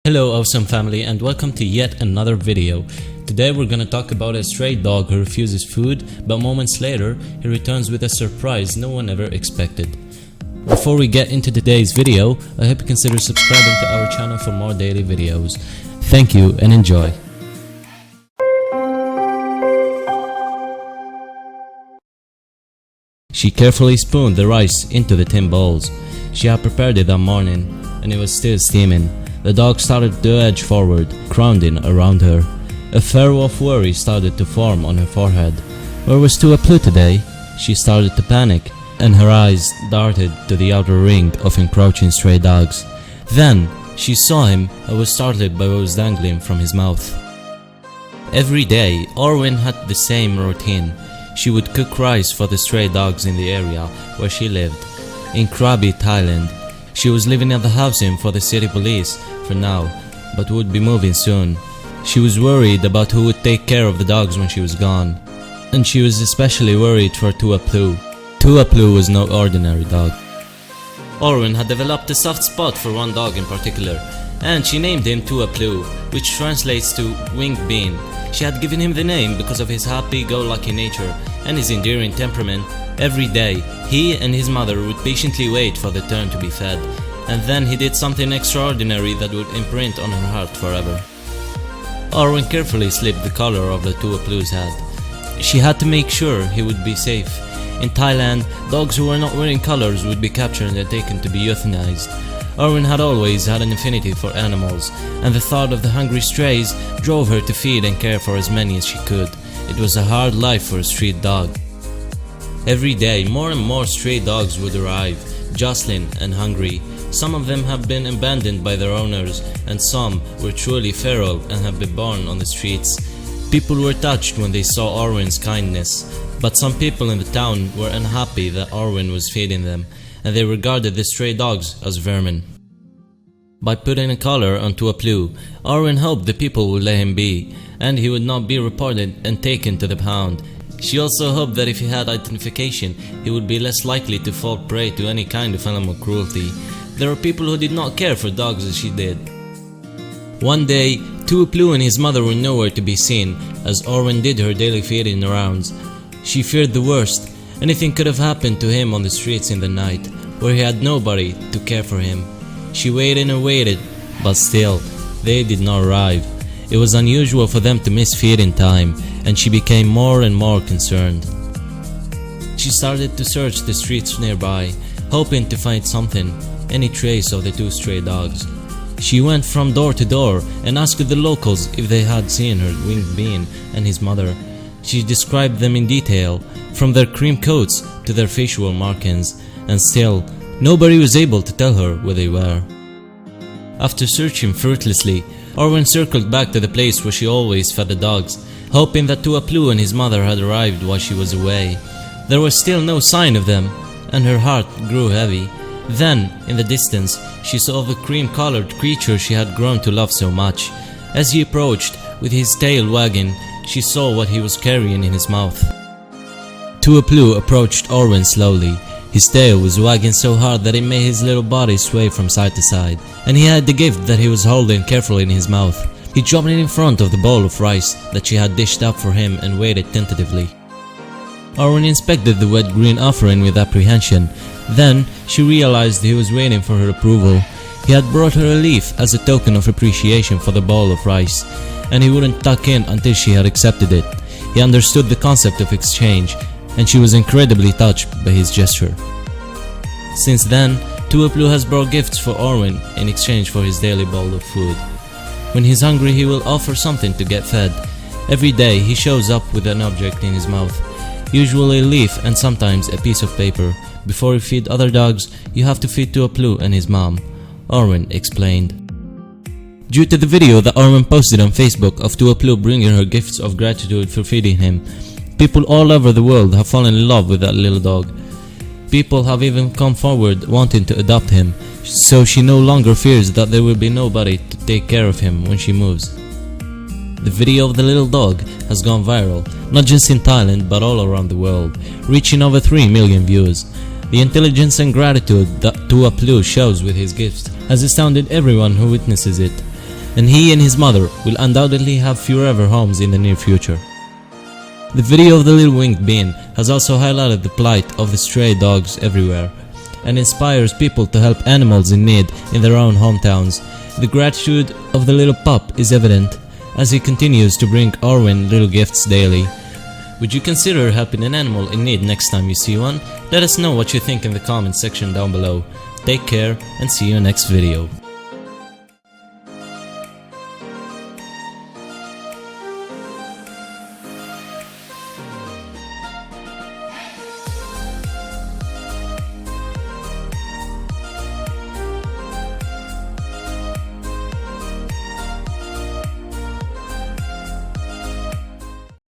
Hello awesome family and welcome to yet another video. Today we're gonna talk about a stray dog who refuses food, but moments later he returns with a surprise no one ever expected. Before we get into today's video, I hope you consider subscribing to our channel for more daily videos. Thank you and enjoy. She carefully spooned the rice into the tin bowls. She had prepared it that morning and it was still steaming. The dog started to edge forward, crowding around her. A furrow of worry started to form on her forehead. Where was Tuaplu today? She started to panic, and her eyes darted to the outer ring of encroaching stray dogs. Then, she saw him and was startled by what was dangling from his mouth. Every day, Orwin had the same routine. She would cook rice for the stray dogs in the area where she lived, in Krabi, Thailand. She was living at the housing for the city police for now, but would be moving soon. She was worried about who would take care of the dogs when she was gone. And she was especially worried for Tuaplu. Tuaplu was no ordinary dog. Orwin had developed a soft spot for one dog in particular, and she named him Tuaplu, which translates to winged bean. She had given him the name because of his happy-go-lucky nature and his endearing temperament. Every day, he and his mother would patiently wait for the turn to be fed, and then he did something extraordinary that would imprint on her heart forever. Orwin carefully slipped the collar of the Tuaplu's head. She had to make sure he would be safe. In Thailand, dogs who were not wearing collars would be captured and taken to be euthanized. Orwin had always had an affinity for animals, and the thought of the hungry strays drove her to feed and care for as many as she could. It was a hard life for a street dog. Every day, more and more stray dogs would arrive, jostling and hungry. Some of them have been abandoned by their owners, and some were truly feral and have been born on the streets. People were touched when they saw Orwin's kindness, but some people in the town were unhappy that Orwin was feeding them, and they regarded the stray dogs as vermin. By putting a collar on Tuaplu, Orwin hoped the people would let him be, and he would not be reported and taken to the pound. She also hoped that if he had identification, he would be less likely to fall prey to any kind of animal cruelty. There were people who did not care for dogs as she did. One day, Tuaplu and his mother were nowhere to be seen, as Orwin did her daily feeding rounds. She feared the worst. Anything could have happened to him on the streets in the night, where he had nobody to care for him. She waited and waited, but still, they did not arrive. It was unusual for them to miss feeding time, and she became more and more concerned. She started to search the streets nearby, hoping to find something, any trace of the two stray dogs. She went from door to door and asked the locals if they had seen her winged bean and his mother. She described them in detail, from their cream coats to their facial markings, and still, nobody was able to tell her where they were. After searching fruitlessly, Orwin circled back to the place where she always fed the dogs, hoping that Tuaplu and his mother had arrived while she was away. There was still no sign of them, and her heart grew heavy. Then, in the distance, she saw the cream-colored creature she had grown to love so much. As he approached, with his tail wagging, she saw what he was carrying in his mouth. Tuaplu approached Orwin slowly. His tail was wagging so hard that it made his little body sway from side to side, and he had the gift that he was holding carefully in his mouth. He dropped it in front of the bowl of rice that she had dished up for him and waited tentatively. Orwin inspected the wet green offering with apprehension. Then, she realized he was waiting for her approval. He had brought her a leaf as a token of appreciation for the bowl of rice, and he wouldn't tuck in until she had accepted it. He understood the concept of exchange, and she was incredibly touched by his gesture. Since then, Tuaplu has brought gifts for Orwin in exchange for his daily bowl of food. When he's hungry, he will offer something to get fed. Every day, he shows up with an object in his mouth, usually a leaf and sometimes a piece of paper. Before you feed other dogs, you have to feed Tuaplu and his mom, Orwin explained. Due to the video that Orwin posted on Facebook of Tuaplu bringing her gifts of gratitude for feeding him, people all over the world have fallen in love with that little dog. People have even come forward wanting to adopt him, so she no longer fears that there will be nobody to take care of him when she moves. The video of the little dog has gone viral, not just in Thailand but all around the world, reaching over 3 million views. The intelligence and gratitude that Tuaplu shows with his gifts has astounded everyone who witnesses it. and he and his mother will undoubtedly have forever homes in the near future. The video of the Little Winged Bean has also highlighted the plight of the stray dogs everywhere, and inspires people to help animals in need in their own hometowns. The gratitude of the little pup is evident, as he continues to bring Orwin little gifts daily. Would you consider helping an animal in need next time you see one? Let us know what you think in the comments section down below. Take care and see you next video.